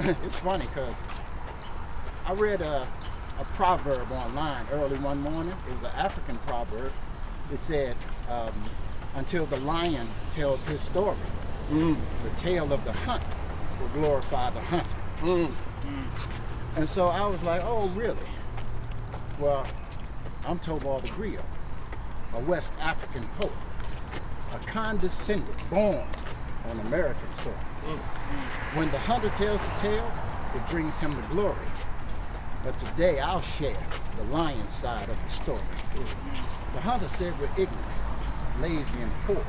It's funny because I read a proverb online early one morning. It was an African proverb. It said, until the lion tells his story, the tale of the hunt will glorify the hunter. And so I was like, oh, really? Well, I'm Tobar the Griot, a West African poet, a condescended born on American soil. When the hunter tells the tale, it brings him the glory. But today I'll share the lion side of the story. The hunter said we're ignorant, lazy, and poor,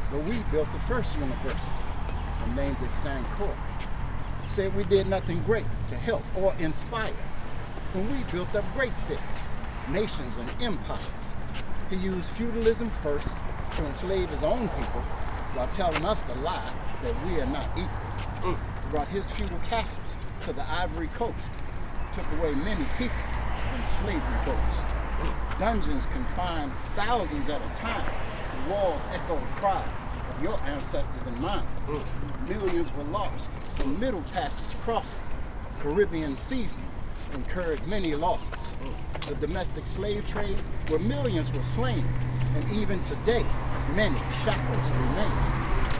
but we built the first university and named it Sankore. Said we did nothing great to help or inspire when we built up great cities, nations, and empires. He used feudalism first to enslave his own people while telling us the lie that we are not equal. Brought his feudal castles to the Ivory Coast, took away many people in slavery boats. Dungeons confined thousands at a time. The walls echoed cries of your ancestors and mine. Millions were lost. The Middle Passage crossing, Caribbean seasoning, incurred many losses. The domestic slave trade, where millions were slain, and even today, many shackles remain.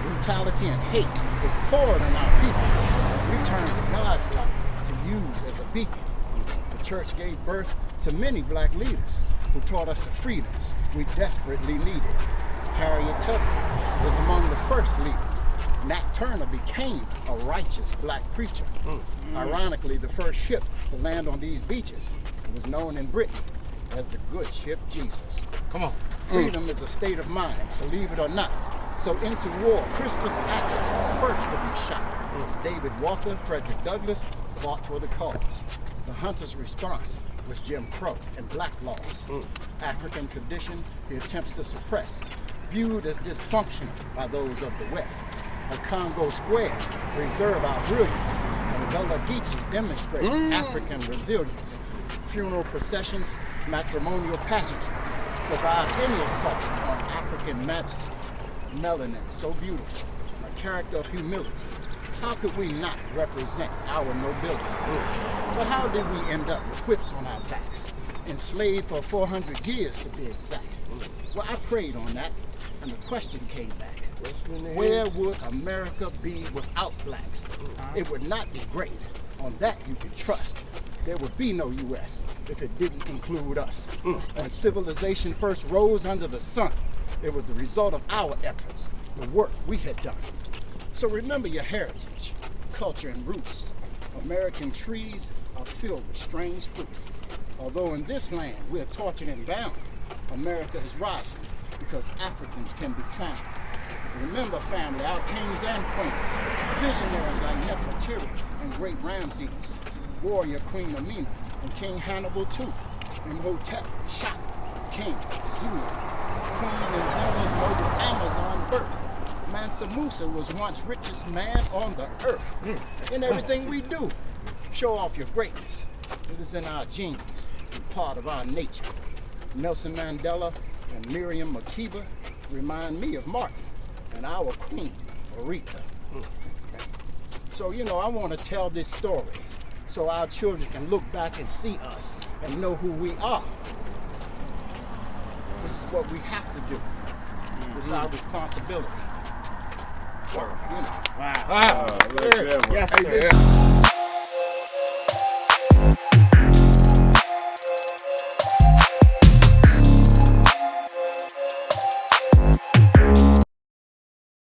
Brutality and hate was poured on our people. We turned to God's light to use as a beacon. The church gave birth to many black leaders who taught us the freedoms we desperately needed. Harriet Tubman was among the first leaders. Nat Turner became a righteous black preacher. Ironically, the first ship to land on these beaches was known in Britain as the good ship Jesus. Come on. Freedom is a state of mind, believe it or not. So into war, Crispus Attucks was first to be shot. David Walker, Frederick Douglass fought for the cause. The hunter's response was Jim Crow and black laws. African tradition he attempts to suppress, viewed as dysfunctional by those of the West. At Congo Square, preserve our brilliance, and Gullah Geechee demonstrate African resilience. Funeral processions, matrimonial pageantry, survive any assault on African majesty. Melanin, so beautiful, a character of humility. How could we not represent our nobility? But how did we end up with whips on our backs, enslaved for 400 years to be exact? Well, I prayed on that, and the question came back. Where would America be without blacks? It would not be great. On that you can trust. There would be no U.S. if it didn't include us. When civilization first rose under the sun, it was the result of our efforts, the work we had done. So remember your heritage, culture, and roots. American trees are filled with strange fruit. Although in this land we are tortured and bound, America is rising because Africans can be found. Remember, family, our kings and queens, visionaries like Nefertiti and great Ramses, warrior Queen Amina and King Hannibal too, Imhotep, Shaka, King Zulu, Queen Nzima's noble Amazon birth. Mansa Musa was once richest man on the earth. In everything we do, show off your greatness. It is in our genes and part of our nature. Nelson Mandela and Miriam Makeba remind me of Martin and our queen, Aretha. So, I want to tell this story so our children can look back and see us and know who we are. This is what we have to do. It's our responsibility. Wow. Wow. Yes, sir.